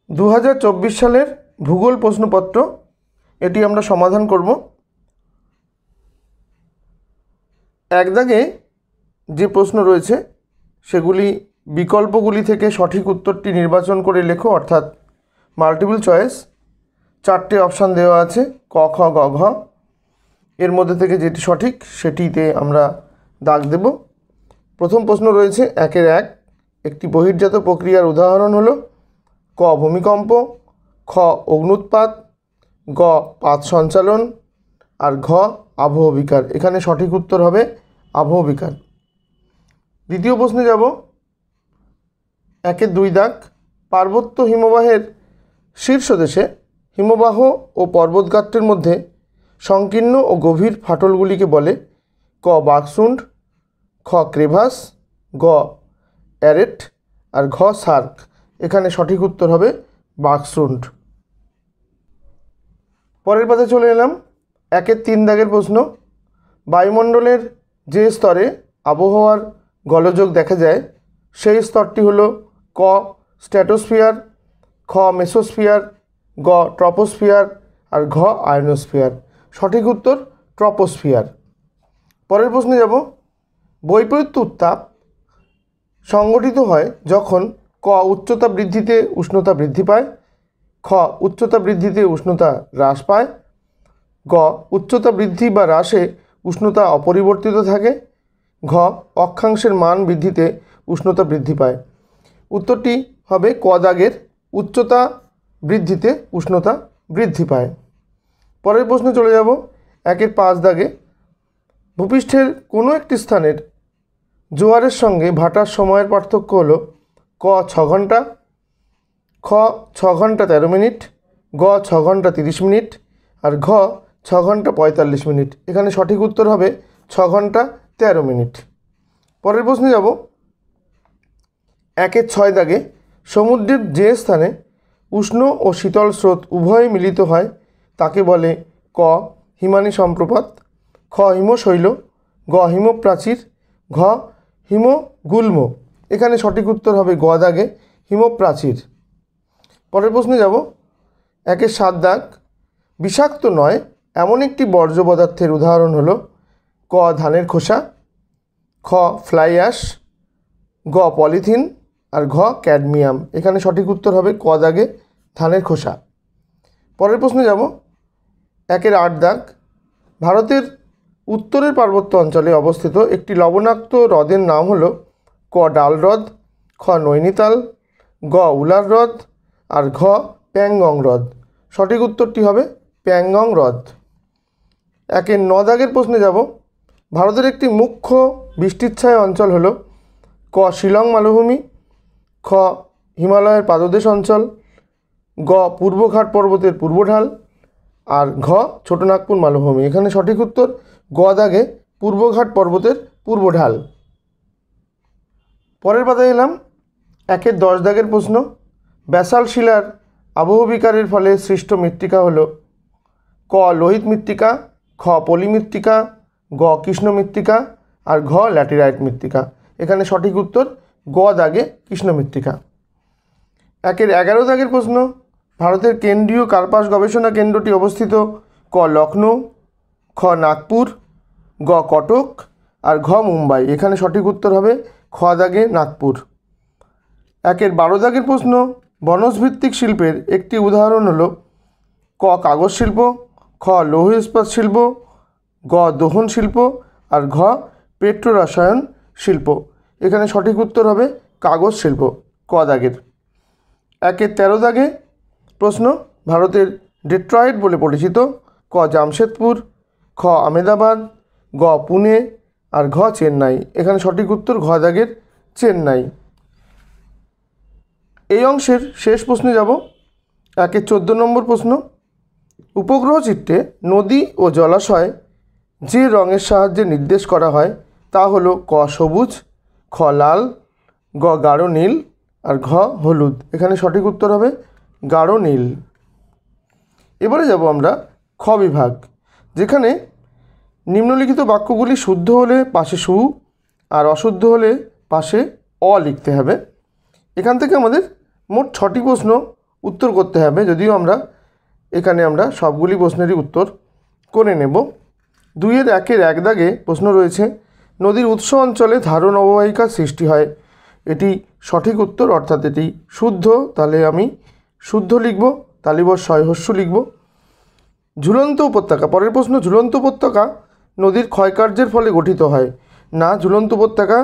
2024 সালের ভূগোল প্রশ্নপত্র এটি আমরা সমাধান করব। এক দাগে যে প্রশ্ন রয়েছে সেগুলি বিকল্পগুলি থেকে সঠিক উত্তরটি নির্বাচন করে লেখো, অর্থাৎ মাল্টিপল চয়েস। 4টে অপশান দেওয়া আছে, ক খ গ ঘ। এর মধ্যে থেকে যেটি সঠিক সেটিতে আমরা দাগ দেব। প্রথম প্রশ্ন রয়েছে 1-1। একটি বহির্জাত প্রক্রিয়ার উদাহরণ হলো ক ভূমিকম্প, খ অগ্ন্যুৎপাত, গ পাত সঞ্চালন, আর ঘ আবহবিকার। এখানে সঠিক উত্তর হবে আবহবিকার। দ্বিতীয় প্রশ্নে যাব। 1-2 দাগ। পার্বত্য হিমবাহের শীর্ষদেশে হিমবাহ ও পর্বতগাত্রের মধ্যে সংকীর্ণ ও গভীর ফাটলগুলিকে বলে ক বাকসুন্ড, খ ক্রেভাস, গ অ্যারেট, আর ঘ সার্ক। এখানে সঠিক উত্তর হবে বাকসুন্ড। পরের পাতায় চলে এলাম। 1-3 দাগের প্রশ্ন। বায়ুমণ্ডলের যে স্তরে আবহাওয়ার গোলযোগ দেখা যায় সেই স্তরটি হলো ক স্ট্র্যাটোস্ফিয়ার, খ মেসোস্ফিয়ার, গ ট্রপোস্ফিয়ার, আর ঘ আয়নোস্ফিয়ার। সঠিক উত্তর ট্রপোস্ফিয়ার। পরের প্রশ্নে যাব। বৈপরীত্য উত্তাপ সংঘটিত হয় যখন ক উচ্চতা বৃদ্ধিতে উষ্ণতা বৃদ্ধি পায়, খ উচ্চতা বৃদ্ধিতে উষ্ণতা হ্রাস পায়, গ উচ্চতা বৃদ্ধি বা হ্রাসে উষ্ণতা অপরিবর্তিত থাকে, ঘ অক্ষাংশের মান বৃদ্ধিতে উষ্ণতা বৃদ্ধি পায়। উত্তরটি হবে ক দাগের, উচ্চতা বৃদ্ধিতে উষ্ণতা বৃদ্ধি পায়। পরের প্রশ্নে চলে যাব। 1-5 দাগে। ভূপৃষ্ঠের কোনো একটি স্থানের জোয়ারের সঙ্গে ভাটার সময়ের পার্থক্য হলো ক 6 ঘন্টা, খ 6 ঘন্টা 13 মিনিট, গ 6 ঘন্টা 30 মিনিট, আর ঘ 6 ঘন্টা 45 মিনিট। এখানে সঠিক উত্তর হবে 6 ঘন্টা 13 মিনিট। পরের প্রশ্নে যাব। 1-6 দাগে। সমুদ্রের যে স্থানে উষ্ণ ও শীতল স্রোত উভয়ই মিলিত হয় তাকে বলে ক হিমানী সম্প্রপাত, খ হিমশৈল, গ হিমপ্রাচীর, ঘ হিমগুল্ম। এখানে সঠিক উত্তর হবে গ দাগে হিমপ্রাচীর। পরের প্রশ্নে যাব। 1-7 দাগ। বিষাক্ত নয় এমন একটি বর্জ্য পদার্থের উদাহরণ হলো ক ধানের খোসা, খ ফ্লাই অ্যাশ, গ পলিথিন, আর ঘ ক্যাডমিয়াম। এখানে সঠিক উত্তর হবে ক দাগে ধানের খোসা। পরের প্রশ্নে যাব। 1-8 দাগ। ভারতের উত্তরের পার্বত্য অঞ্চলে অবস্থিত একটি লবণাক্ত হ্রদের নাম হলো ক ডাল হ্রদ, খ নৈনিতাল, গ উলার হ্রদ, আর ঘ প্যাংগং হ্রদ। সঠিক উত্তরটি হবে প্যাংগং হ্রদ। 1-9 দাগের প্রশ্নে যাব। ভারতের একটি মুখ্য বৃষ্টিচ্ছায় অঞ্চল হলো ক শিলং মালভূমি, খ হিমালয়ের পাদদেশ অঞ্চল, গ পূর্বঘাট পর্বতের পূর্বঢাল, আর ঘ ছোটনাগপুর মালভূমি। এখানে সঠিক উত্তর গ দাগে পূর্বঘাট পর্বতের পূর্বঢাল। পরের পাতায় এলাম। 1-10 দাগের প্রশ্ন। ব্যাসাল্ট শিলার আবহবিকারের ফলে সৃষ্ট মৃত্তিকা হলো ক লোহিত মৃত্তিকা, খ পলি মৃত্তিকা, গ কৃষ্ণ মৃত্তিকা, আর ঘ ল্যাটেরাইট মৃত্তিকা। এখানে সঠিক উত্তর গ দাগে কৃষ্ণ মৃত্তিকা। 1-11 দাগের প্রশ্ন। ভারতের কেন্দ্রীয় কার্পাস গবেষণা কেন্দ্রটি অবস্থিত ক লখনৌ, খ নাগপুর, গ কটক, আর ঘ মুম্বাই। এখানে সঠিক উত্তর হবে খ দাগে নাগপুর। 1-12 দাগের প্রশ্ন। বনজভিত্তিক শিল্পের একটি উদাহরণ হলো ক কাগজ শিল্প, খ লৌহ ইস্পাত শিল্প, গ দোহন শিল্প, আর ঘ পেট্রোরসায়ন শিল্প। এখানে সঠিক উত্তর হবে কাগজ শিল্প, ক দাগের। 1-13 দাগে প্রশ্ন। ভারতের ডেট্রয়েট বলে পরিচিত ক জামশেদপুর, খ আহমেদাবাদ, গ পুনে, আর ঘ চেন্নাই। এখানে সঠিক উত্তর ঘ দাগের চেন্নাই। এই অংশের শেষ প্রশ্নে যাব। 1-14 নম্বর প্রশ্ন। উপগ্রহ চিত্রে নদী ও জলাশয় যে রঙের সাহায্যে নির্দেশ করা হয় তা হলো ক সবুজ, খ লাল, গ গাঢ় নীল, আর ঘ হলুদ। এখানে সঠিক উত্তর হবে গাঢ় নীল। এবারে যাব আমরা খ বিভাগ, যেখানে নিম্নলিখিত বাক্যগুলি শুদ্ধ হলে পাশে সু আর অশুদ্ধ হলে পাশে অ লিখতে হবে। এখান থেকে আমাদের মোট 6টি প্রশ্ন উত্তর করতে হবে, যদিও এখানে আমরা সবগুলি প্রশ্নেরই উত্তর করে নেব। 2-এর 1-এর 1 দাগে প্রশ্ন রয়েছে, নদীর উৎস অঞ্চলে ধারণ অববাহিকার সৃষ্টি হয়। এটি সঠিক উত্তর, অর্থাৎ এটি শুদ্ধ। তাহলে আমি শুদ্ধ লিখব, তালিবর সহস্য লিখব। ঝুলন্ত উপত্যকা, পরের প্রশ্ন, ঝুলন্ত উপত্যকা নদীর ক্ষয়কার্যের ফলে গঠিত হয়। না, ঝুলন্ত উপত্যকা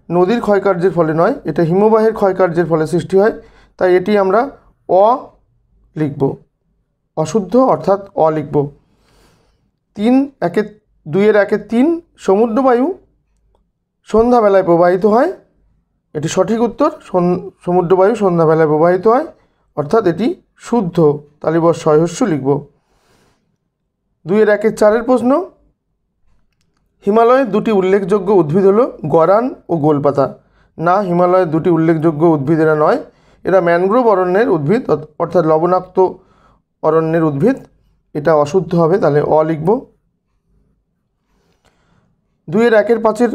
নদীর ক্ষয়কার্যের ফলে নয়, এটা হিমবাহের ক্ষয়কার্যের ফলে সৃষ্টি হয়। তাই এটি আমরা অ লিখব, অশুদ্ধ, অর্থাৎ অ লিখব। 2-এর 1-এর 3, সমুদ্রবায়ু সন্ধ্যাবেলায় প্রবাহিত হয়। এটি সঠিক উত্তর, সমুদ্রবায়ু সন্ধ্যাবেলায় প্রবাহিত হয়, অর্থাৎ এটি শুদ্ধ, তালিবর সহস্য লিখব। 2-এর 1-এর 4-এর প্রশ্ন, হিমালয়ের 2টি উল্লেখযোগ্য উদ্ভিদ হলো গরান ও গোলপাতা। না, হিমালয়ের 2টি উল্লেখযোগ্য উদ্ভিদ এরা নয়, এরা ম্যানগ্রোভ অরণ্যের উদ্ভিদ, অর্থাৎ লবণাক্ত অরণ্যের উদ্ভিদ। এটা অশুদ্ধ হবে, তাহলে অ লিখব। 2-এর 1-এর 5-এর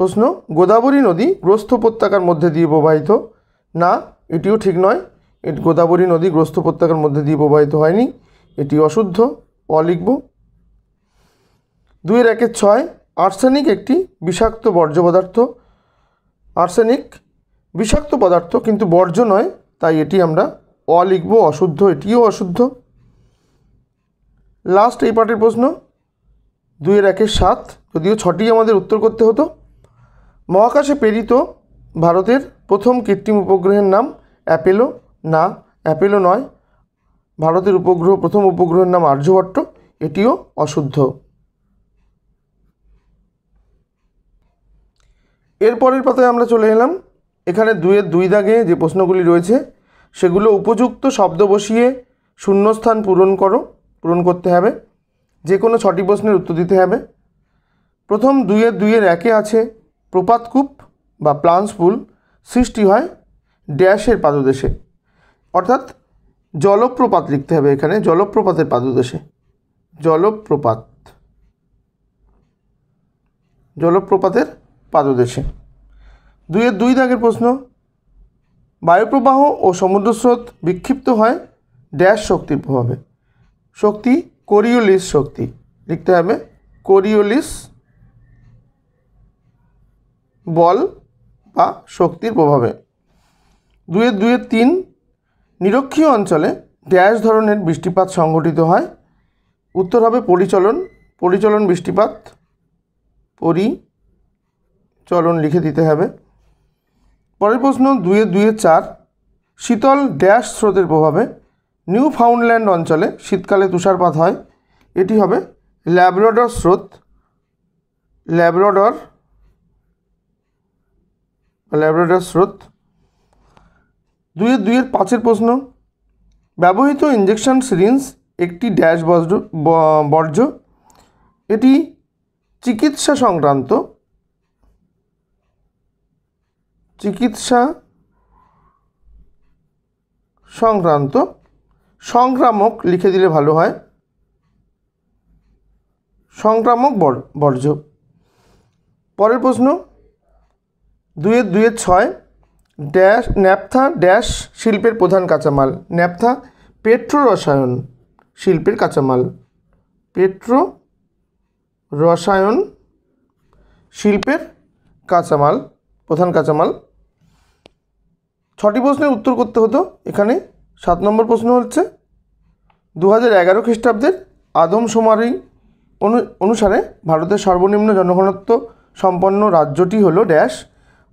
প্রশ্ন, গোদাবরী নদী গ্রস্ত উপত্যকার মধ্যে দিয়ে প্রবাহিত। না, এটিও ঠিক নয়, গোদাবরী নদী গ্রস্ত উপত্যকার মধ্যে দিয়ে প্রবাহিত হয়নি, এটি অশুদ্ধ, অ লিখব। 2-এর 1-এর 6, আর্সেনিক একটি বিষাক্ত বর্জ্য পদার্থ। আর্সেনিক বিষাক্ত পদার্থ কিন্তু বর্জ্য নয়, তাই এটি আমরা অ লিখব, অশুদ্ধ, এটিও অশুদ্ধ। লাস্ট এই পার্টের প্রশ্ন, 2-এর 1-এর 7, যদিও 6টি আমাদের উত্তর করতে হতো। মহাকাশে প্রেরিত ভারতের প্রথম কৃত্রিম উপগ্রহের নাম অ্যাপোলো। না, অ্যাপোলো নয়, ভারতের প্রথম উপগ্রহের নাম আর্যভট্ট, এটিও অশুদ্ধ। এরপরের পাতায় আমরা চলে এলাম। এখানে 2-এর 2 দাগে যে প্রশ্নগুলি রয়েছে সেগুলো উপযুক্ত শব্দ বসিয়ে শূন্যস্থান পূরণ করতে হবে। যে কোনো 6টি প্রশ্নের উত্তর দিতে হবে। প্রথম 2-এর 1-এ আছে, প্রপাতকূপ বা প্লান্স পুল সৃষ্টি হয় ড্যাশের পাদদেশে, অর্থাৎ জলপ্রপাত লিখতে হবে এখানে, জলপ্রপাতের পাদদেশে, জলপ্রপাতের পাদদেশে। 2-এর 2 দাগের প্রশ্ন, বায়ুপ্রবাহ ও সমুদ্রস্রোত বিক্ষিপ্ত হয় ড্যাশ শক্তির প্রভাবে। শক্তি কোরিওলিস শক্তি লিখতে হবে, কোরিওলিস বল বা শক্তির প্রভাবে। 2-এর 3, নিরক্ষীয় অঞ্চলে ড্যাশ ধরনের বৃষ্টিপাত সংঘটিত হয়। উত্তর হবে পরিচলন বৃষ্টিপাত, পরিচলন লিখে দিতে হবে। পরের প্রশ্ন 2-এর 4, শীতল ড্যাশ স্রোতের প্রভাবে নিউ ফাউন্ডল্যান্ড অঞ্চলে শীতকালে তুষারপাত হয়। এটি হবে ল্যাব্রাডর স্রোত, ল্যাব্রাডর স্রোত। 2-এর 5-এর প্রশ্ন, ব্যবহৃত ইঞ্জেকশন সিরিঞ্জ একটি ড্যাশ বর্জ্য। এটি চিকিৎসা সংক্রামক লিখে দিলে ভালো হয়, সংক্রামক বর্জ্য। পরের প্রশ্ন 2-এর 6, ন্যাপথা ড্যাশ শিল্পের প্রধান কাঁচামাল। ন্যাপথা পেট্রো রসায়ন শিল্পের কাঁচামাল, রসায়ন শিল্পের প্রধান কাঁচামাল। 6টি প্রশ্নের উত্তর করতে হতো। এখানে 7 নম্বর প্রশ্ন হচ্ছে, 2011 খ্রিস্টাব্দের আদমশুমারি অনুসারে ভারতের সর্বনিম্ন জনঘনত্ব সম্পন্ন রাজ্যটি হলো ড্যাশ।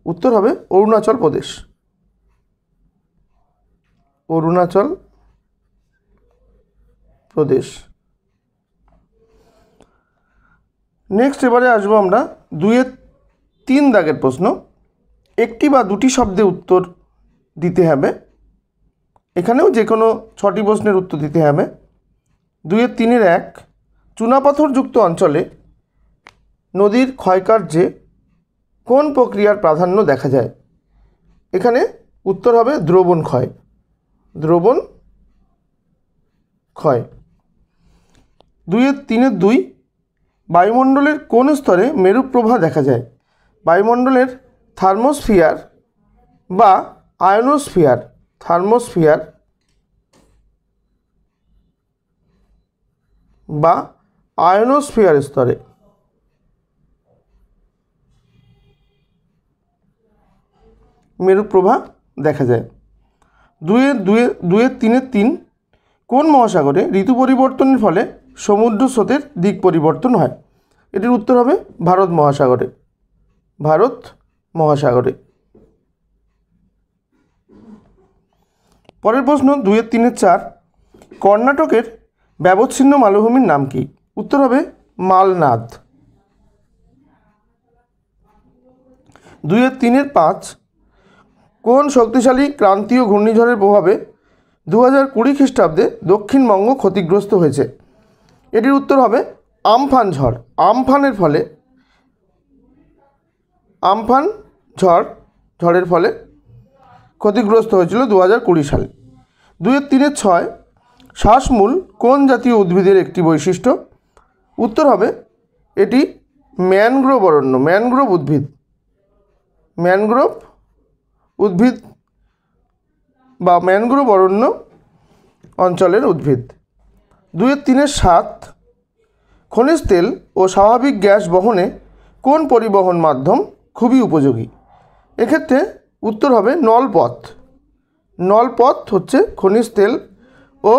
উত্তর হবে অরুণাচল প্রদেশ, নেক্সট এবারে আসবো আমরা 2-এর 3 দাগের প্রশ্ন, একটি বা দুটি শব্দে উত্তর দিতে হবে। এখানেও যে কোনো 6টি প্রশ্নের উত্তর দিতে হবে। 2-এর 3-এর 1, চুনাপাথরযুক্ত অঞ্চলে নদীর ক্ষয়কার্যে কোন প্রক্রিয়ার প্রাধান্য দেখা যায়। এখানে উত্তর হবে দ্রবণ ক্ষয়। 2-এর 3-এর 2, বায়ুমণ্ডলের কোন স্তরে মেরুপ্রভা দেখা যায়। বায়ুমণ্ডলের থার্মোস্ফিয়ার বা আয়নোস্ফিয়ার, বা আয়নোস্ফিয়ার স্তরে। মেরুপ্রভা দেখা যায়। 2-3 কোন মহাসাগরে ঋতু পরিবর্তনের ফলে সমুদ্র স্রোতের দিক পরিবর্তন হয়? এটির উত্তর হবে ভারত মহাসাগরে। ভারত মহাসাগরে। পরের প্রশ্ন 2-3-4 কর্ণাটকের ব্যবচ্ছিন্ন মালভূমির নাম কি? উত্তর হবে মালনাদ। 2-3-5 কোন শক্তিশালী ক্রান্তীয় ঘূর্ণিঝড়ের প্রভাবে 2020 খ্রিস্টাব্দে দক্ষিণবঙ্গ ক্ষতিগ্রস্ত হয়েছে? এটির উত্তর হবে আমফান ঝড়। আমফান ঝড়ের ফলে ক্ষতিগ্রস্ত হয়েছিল 2020 সালে। 2-3-6 শ্বাসমূল কোন জাতীয় উদ্ভিদের একটি বৈশিষ্ট্য? উত্তর হবে এটি ম্যানগ্রোভ অরণ্য, ম্যানগ্রোভ উদ্ভিদ বা ম্যানগ্রোভ অরণ্য অঞ্চলের উদ্ভিদ। 2-3-7 খনিজ তেল ও স্বাভাবিক গ্যাস বহনে কোন পরিবহন মাধ্যম খুবই উপযোগী? এক্ষেত্রে উত্তর হবে নলপথ। নলপথ হচ্ছে খনিজ তেল ও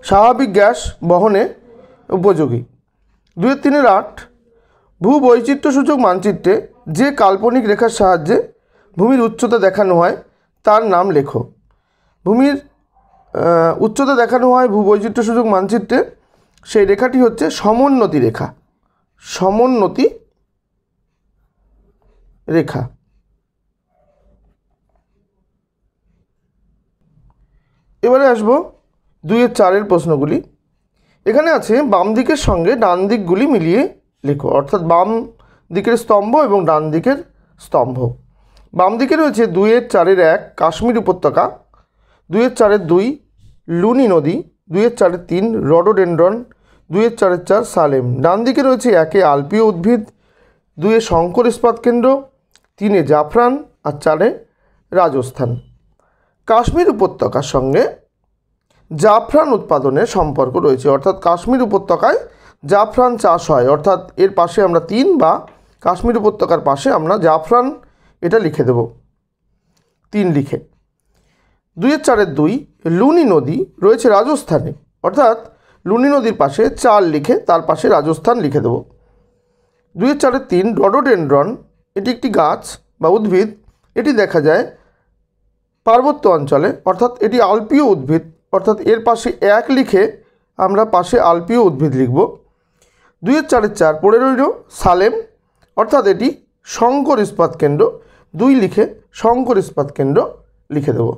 স্বাভাবিক গ্যাস বহনে উপযোগী। 2-3-8 ভূবৈচিত্র্যসূচক মানচিত্রে যে কাল্পনিক রেখার সাহায্যে ভূমির উচ্চতা দেখানো হয় তার নাম লেখো। ভূমির উচ্চতা দেখানো হয় ভূবৈচিত্র্যসূচক মানচিত্রে, সেই রেখাটি হচ্ছে সমোন্নতি রেখা। সমোন্নতি রেখা। এবারে আসবো 2-4 প্রশ্নগুলি। এখানে আছে বাম দিকের সঙ্গে ডান দিকগুলি মিলিয়ে লেখো, অর্থাৎ বাম দিকের স্তম্ভ এবং ডান দিকের স্তম্ভ। বাম দিকে রয়েছে 2-4-1 কাশ্মীর উপত্যকা, 2-4-2 লুনি নদী, 2-4-3 রডোডেনড্রন, 2-4-4 সালেম। ডান দিকে রয়েছে 1 আলপীয় উদ্ভিদ, 2 শঙ্কর ইস্পাত কেন্দ্র, 3 জাফরান আর 4 রাজস্থান। কাশ্মীর উপত্যকার সঙ্গে জাফরান উৎপাদনের সম্পর্ক রয়েছে, অর্থাৎ কাশ্মীর উপত্যকায় জাফরান চাষ হয়, অর্থাৎ এর পাশে আমরা 3 বা কাশ্মীর উপত্যকার পাশে আমরা জাফরান এটা লিখে দেব, 3 লিখে। 2-4-2 লুনি নদী রয়েছে রাজস্থানে, অর্থাৎ লুনি নদীর পাশে 4 লিখে তার পাশে রাজস্থান লিখে দেব। 2-4-3 রডোডেনড্রন এটি একটি গাছ বা উদ্ভিদ, এটি দেখা যায় পার্বত্য অঞ্চলে, অর্থাৎ এটি আলপীয় উদ্ভিদ, অর্থাৎ এর পাশে 1 লিখে আমরা পাশে আলপীয় উদ্ভিদ লিখব। 2-4-4 পড়ে রইল সালেম, অর্থাৎ এটি শঙ্কর ইস্পাত কেন্দ্র, 2 লিখে শঙ্কর ইস্পাত কেন্দ্র লিখে দেব।